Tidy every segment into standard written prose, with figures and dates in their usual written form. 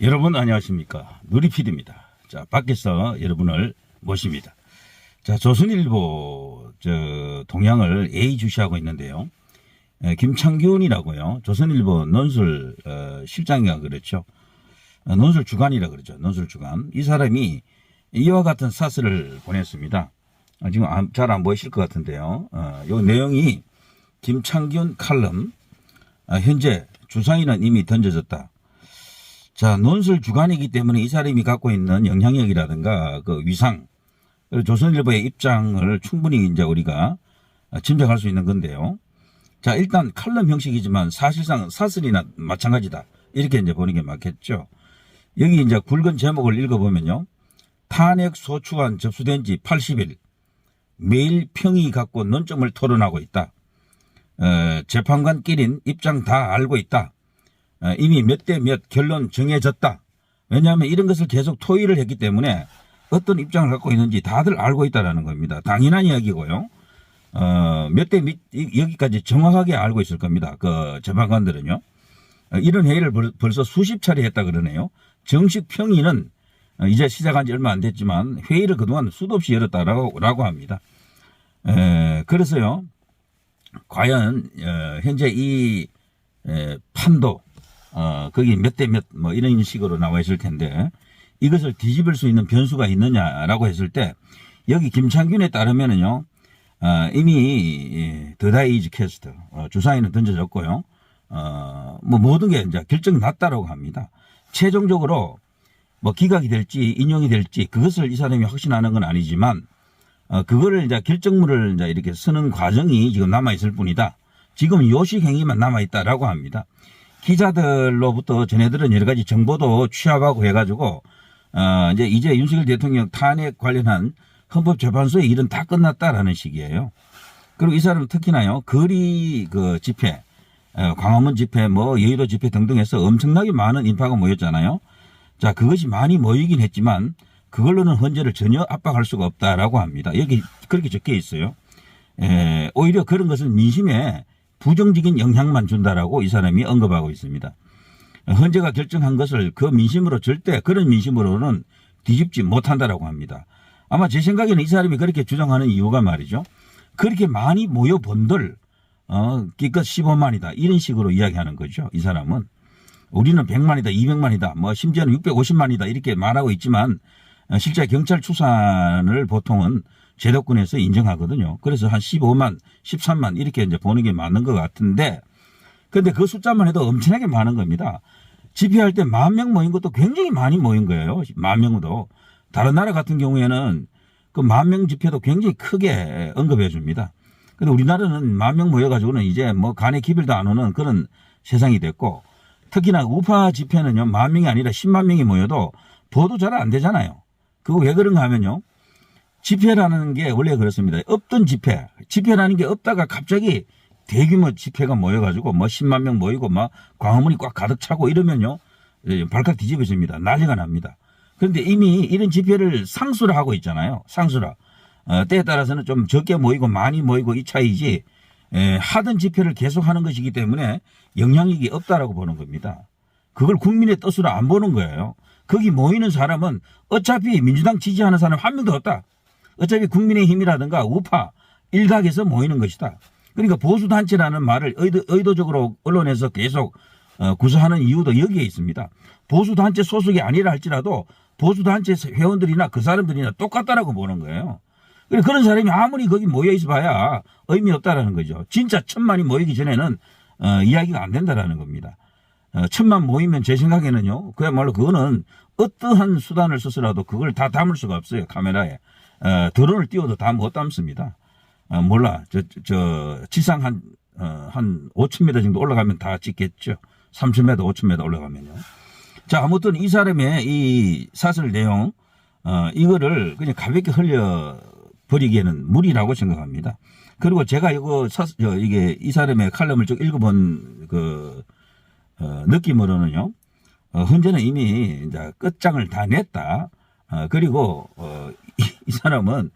여러분 안녕하십니까. 누리PD입니다. 자, 밖에서 여러분을 모십니다. 자, 조선일보 동향을 예의주시하고 있는데요. 김창균이라고요. 조선일보 논술 실장이라 그랬죠. 논술 주간이라 그러죠. 논술 주간. 이 사람이 이와 같은 사설을 보냈습니다. 지금 잘 안 보이실 것 같은데요. 요 내용이 김창균 칼럼. 현재 주사위는 이미 던져졌다. 자, 논술 주간이기 때문에 이 사람이 갖고 있는 영향력이라든가 그 위상, 그리고 조선일보의 입장을 충분히 이제 우리가 짐작할 수 있는 건데요. 자, 일단 칼럼 형식이지만 사실상 사설이나 마찬가지다. 이렇게 이제 보는 게 맞겠죠. 여기 이제 굵은 제목을 읽어보면요. 탄핵 소추안 접수된 지 80일. 매일 평의 갖고 논점을 토론하고 있다. 재판관끼린 입장 다 알고 있다. 이미 몇 대 몇 결론 정해졌다. 왜냐하면 이런 것을 계속 토의를 했기 때문에 어떤 입장을 갖고 있는지 다들 알고 있다는 겁니다. 당연한 이야기고요. 몇 대 몇 여기까지 정확하게 알고 있을 겁니다. 그 재판관들은요. 이런 회의를 벌써 수십 차례 했다 그러네요. 정식 평의는 이제 시작한 지 얼마 안 됐지만 회의를 그동안 수도 없이 열었다라고 합니다. 그래서요. 과연 현재 이 판도 거기 몇 대 몇 뭐 이런 식으로 나와 있을 텐데 이것을 뒤집을 수 있는 변수가 있느냐라고 했을 때 여기 김창균에 따르면은요. 이미 The Die is cast 주사위는 던져졌고요. 뭐 모든 게 이제 결정 났다라고 합니다. 최종적으로 뭐 기각이 될지 인용이 될지 그것을 이 사람이 확신하는 건 아니지만 그거를 이제 결정문을 이제 이렇게 쓰는 과정이 지금 남아 있을 뿐이다. 지금 요식 행위만 남아 있다라고 합니다. 기자들로부터 전해들은 여러 가지 정보도 취합하고 해가지고 이제 윤석열 대통령 탄핵 관련한 헌법재판소의 일은 다 끝났다라는 식이에요. 그리고 이 사람은 특히나요 거리 그 집회, 광화문 집회, 뭐 여의도 집회 등등해서 엄청나게 많은 인파가 모였잖아요. 자, 그것이 많이 모이긴 했지만 그걸로는 헌재를 전혀 압박할 수가 없다라고 합니다. 여기 그렇게 적혀 있어요. 오히려 그런 것은 민심에 부정적인 영향만 준다라고 이 사람이 언급하고 있습니다. 헌재가 결정한 것을 그 민심으로 절대 그런 민심으로는 뒤집지 못한다라고 합니다. 아마 제 생각에는 이 사람이 그렇게 주장하는 이유가 말이죠. 그렇게 많이 모여본들 기껏 15만이다 이런 식으로 이야기하는 거죠. 이 사람은 우리는 100만이다 200만이다 뭐 심지어는 650만이다 이렇게 말하고 있지만 실제 경찰 추산을 보통은 제도권에서 인정하거든요. 그래서 한 15만, 13만 이렇게 이제 보는 게 맞는 것 같은데, 근데 그 숫자만 해도 엄청나게 많은 겁니다. 집회할 때 10,000명 모인 것도 굉장히 많이 모인 거예요. 10,000명도. 다른 나라 같은 경우에는 그 10,000명 집회도 굉장히 크게 언급해 줍니다. 근데 우리나라는 10,000명 모여가지고는 이제 뭐 간에 기별도 안 오는 그런 세상이 됐고, 특히나 우파 집회는요, 10,000명이 아니라 10만 명이 모여도 보도 잘 안 되잖아요. 그거 왜 그런가 하면요. 집회라는 게 원래 그렇습니다. 없던 집회. 집회라는 게 없다가 갑자기 대규모 집회가 모여가지고 뭐 10만 명 모이고 막 광화문이 꽉 가득 차고 이러면요. 발칵 뒤집어집니다. 난리가 납니다. 그런데 이미 이런 집회를 상수라 하고 있잖아요. 상수라. 때에 따라서는 좀 적게 모이고 많이 모이고 이 차이지 하던 집회를 계속하는 것이기 때문에 영향력이 없다라고 보는 겁니다. 그걸 국민의 뜻으로 안 보는 거예요. 거기 모이는 사람은 어차피 민주당 지지하는 사람 한 명도 없다. 어차피 국민의힘이라든가 우파 일각에서 모이는 것이다. 그러니까 보수단체라는 말을 의도적으로 언론에서 계속 구사하는 이유도 여기에 있습니다. 보수단체 소속이 아니라 할지라도 보수단체 회원들이나 그 사람들이나 똑같다라고 보는 거예요. 그런 사람이 아무리 거기 모여있어 봐야 의미 없다라는 거죠. 진짜 1,000만이 모이기 전에는 이야기가 안 된다라는 겁니다. 1,000만 모이면 제 생각에는요. 그야말로 그거는 어떠한 수단을 써서라도 그걸 다 담을 수가 없어요. 카메라에. 드론을 띄워도 다 못 담습니다. 몰라. 지상 한 5,000m 정도 올라가면 다 찍겠죠. 3,000m, 5,000m 올라가면요. 자, 아무튼 이 사람의 이 사설 내용, 이거를 그냥 가볍게 흘려버리기에는 무리라고 생각합니다. 그리고 제가 이게 이 사람의 칼럼을 쭉 읽어본 느낌으로는요. 헌재는 이미 이제 끝장을 다 냈다. 그리고 이 사람은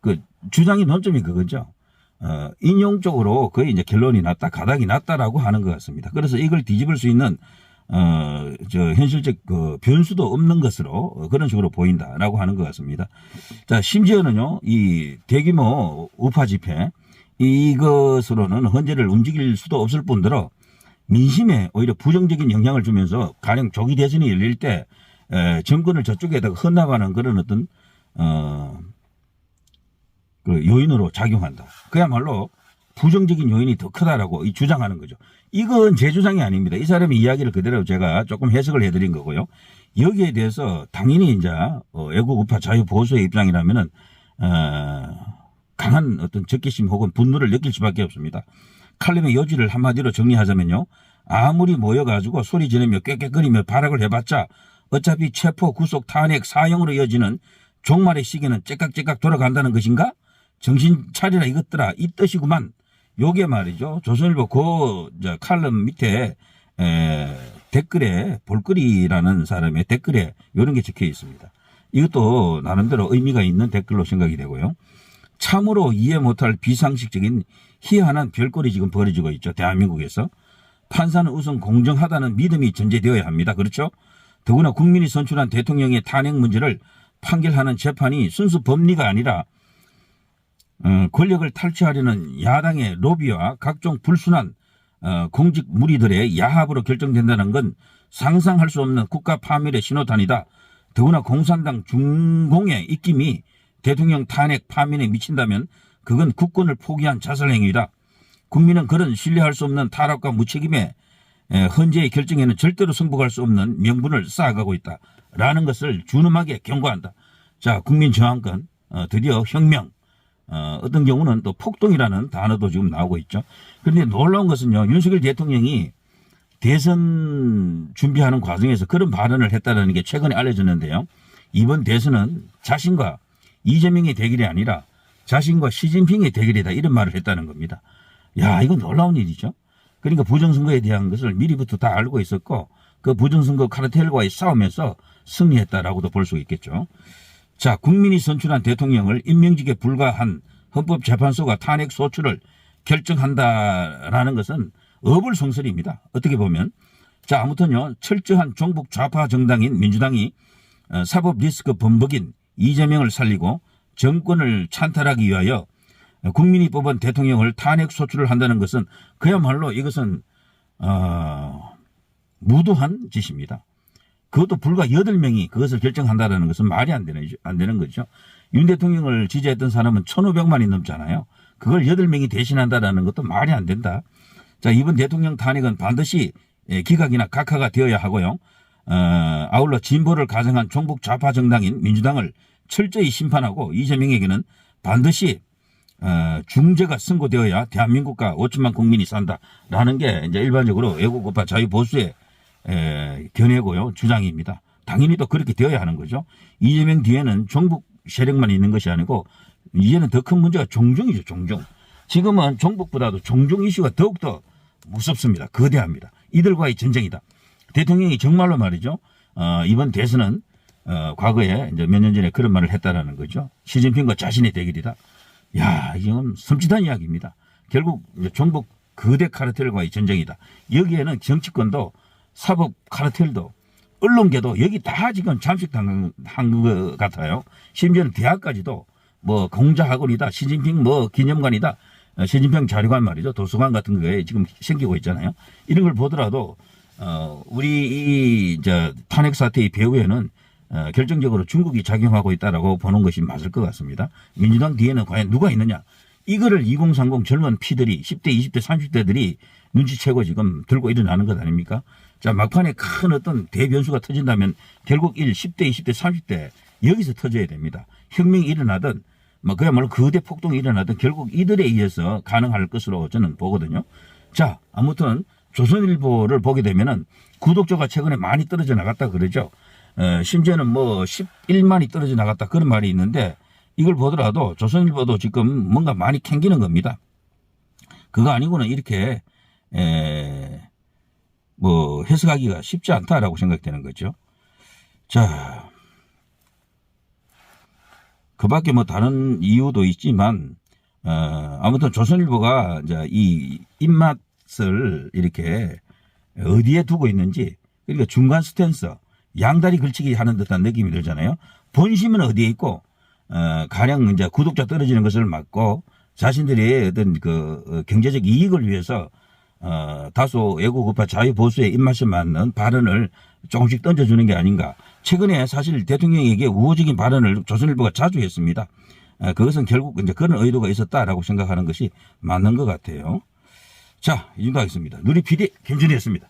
그 주장이 논점이 그거죠. 인용적으로 거의 이제 결론이 났다, 가닥이 났다라고 하는 것 같습니다. 그래서 이걸 뒤집을 수 있는 현실적 그 변수도 없는 것으로 그런 식으로 보인다라고 하는 것 같습니다. 자, 심지어는요, 이 대규모 우파 집회, 이것으로는 헌재를 움직일 수도 없을 뿐더러 민심에 오히려 부정적인 영향을 주면서 가령 조기 대선이 열릴 때 정권을 저쪽에다가 헌납하는 그런 어떤 그 요인으로 작용한다. 그야말로 부정적인 요인이 더 크다라고 주장하는 거죠. 이건 제 주장이 아닙니다. 이 사람의 이야기를 그대로 제가 조금 해석을 해드린 거고요. 여기에 대해서 당연히 이제 애국 우파 자유 보수의 입장이라면은 강한 어떤 적개심 혹은 분노를 느낄 수밖에 없습니다. 칼럼의 요지를 한마디로 정리하자면요. 아무리 모여가지고 소리 지르며 꾀꾀거리며 발악을 해봤자 어차피 체포, 구속, 탄핵, 사형으로 이어지는 종말의 시기는 째깍째깍 돌아간다는 것인가? 정신 차리라 이것들아, 이 뜻이구만. 요게 말이죠. 조선일보 그 칼럼 밑에 댓글에 볼거리라는 사람의 댓글에 이런 게 적혀 있습니다. 이것도 나름대로 의미가 있는 댓글로 생각이 되고요. 참으로 이해 못할 비상식적인 희한한 별꼴이 지금 벌어지고 있죠. 대한민국에서. 판사는 우선 공정하다는 믿음이 전제되어야 합니다. 그렇죠? 더구나 국민이 선출한 대통령의 탄핵 문제를 판결하는 재판이 순수 법리가 아니라 권력을 탈취하려는 야당의 로비와 각종 불순한 공직 무리들의 야합으로 결정된다는 건 상상할 수 없는 국가 파멸의 신호탄이다. 더구나 공산당 중공의 입김이 대통령 탄핵 파면에 미친다면 그건 국권을 포기한 자살행위다. 국민은 그런 신뢰할 수 없는 타락과 무책임의 헌재의 결정에는 절대로 승복할 수 없는 명분을 쌓아가고 있다라는 것을 준엄하게 경고한다. 자, 국민저항권 드디어 혁명, 어떤 경우는 또 폭동이라는 단어도 지금 나오고 있죠. 그런데 놀라운 것은요, 윤석열 대통령이 대선 준비하는 과정에서 그런 발언을 했다는 게 최근에 알려졌는데요. 이번 대선은 자신과 이재명의 대결이 아니라 자신과 시진핑의 대결이다, 이런 말을 했다는 겁니다. 야, 이건 놀라운 일이죠. 그러니까 부정선거에 대한 것을 미리부터 다 알고 있었고 그 부정선거 카르텔과의 싸움에서 승리했다라고도 볼 수 있겠죠. 자, 국민이 선출한 대통령을 임명직에 불과한 헌법재판소가 탄핵 소추를 결정한다라는 것은 어불성설입니다. 어떻게 보면. 자, 아무튼요, 철저한 종북 좌파 정당인 민주당이 사법 리스크 범벅인 이재명을 살리고 정권을 찬탈하기 위하여 국민이 뽑은 대통령을 탄핵 소추를 한다는 것은 그야말로 이것은 무도한 짓입니다. 그것도 불과 8명이 그것을 결정한다는 것은 말이 안 되는 거죠. 윤 대통령을 지지했던 사람은 1,500만이 넘잖아요. 그걸 8명이 대신한다는 것도 말이 안 된다. 자, 이번 대통령 탄핵은 반드시 기각이나 각하가 되어야 하고요. 아울러 진보를 가정한 종북 좌파 정당인 민주당을 철저히 심판하고 이재명에게는 반드시 중죄가 선고되어야 대한민국과 5천만 국민이 산다라는 게 이제 일반적으로 애국우파 자유보수의 견해고요, 주장입니다. 당연히 또 그렇게 되어야 하는 거죠. 이재명 뒤에는 종북 세력만 있는 것이 아니고 이제는 더 큰 문제가 종중이죠, 종중. 지금은 종북보다도 종중 이슈가 더욱더 무섭습니다. 거대합니다. 이들과의 전쟁이다. 대통령이 정말로 말이죠. 이번 대선은 과거에 이제 몇 년 전에 그런 말을 했다라는 거죠. 시진핑과 자신의 대결이다. 야, 이건 섬찟한 이야기입니다. 결국 종북 거대 카르텔과의 전쟁이다. 여기에는 정치권도 사법 카르텔도 언론계도 여기 다 지금 잠식당한 것 같아요. 심지어는 대학까지도 뭐 공자학원이다, 시진핑 뭐 기념관이다, 시진핑 자료관 말이죠. 도서관 같은 거에 지금 생기고 있잖아요. 이런 걸 보더라도 우리 이제 탄핵 사태의 배후에는 결정적으로 중국이 작용하고 있다라고 보는 것이 맞을 것 같습니다. 민주당 뒤에는 과연 누가 있느냐? 이거를 2030 젊은 피들이 10대, 20대, 30대들이 눈치채고 지금 들고 일어나는 것 아닙니까? 자, 막판에 큰 어떤 대변수가 터진다면 결국 10대, 20대, 30대 여기서 터져야 됩니다. 혁명이 일어나든 뭐 그야말로 거대 폭동이 일어나든 결국 이들에 의해서 가능할 것으로 저는 보거든요. 자, 아무튼 조선일보를 보게 되면은 구독자가 최근에 많이 떨어져 나갔다 그러죠. 심지어는 뭐 11만이 떨어져 나갔다 그런 말이 있는데 이걸 보더라도 조선일보도 지금 뭔가 많이 캥기는 겁니다. 그거 아니고는 이렇게 뭐 해석하기가 쉽지 않다라고 생각되는 거죠. 자, 그 밖에 뭐 다른 이유도 있지만 아무튼 조선일보가 이제 이 입맛을 이렇게 어디에 두고 있는지 그러니까 중간 스탠스, 양다리 걸치기 하는 듯한 느낌이 들잖아요. 본심은 어디에 있고, 가령 이제 구독자 떨어지는 것을 막고 자신들의 어떤 그 경제적 이익을 위해서 다소 애국우파 자유보수의 입맛에 맞는 발언을 조금씩 던져주는 게 아닌가. 최근에 사실 대통령에게 우호적인 발언을 조선일보가 자주 했습니다. 그것은 결국 이제 그런 의도가 있었다라고 생각하는 것이 맞는 것 같아요. 자, 이 정도 하겠습니다. 누리 PD 김준희였습니다.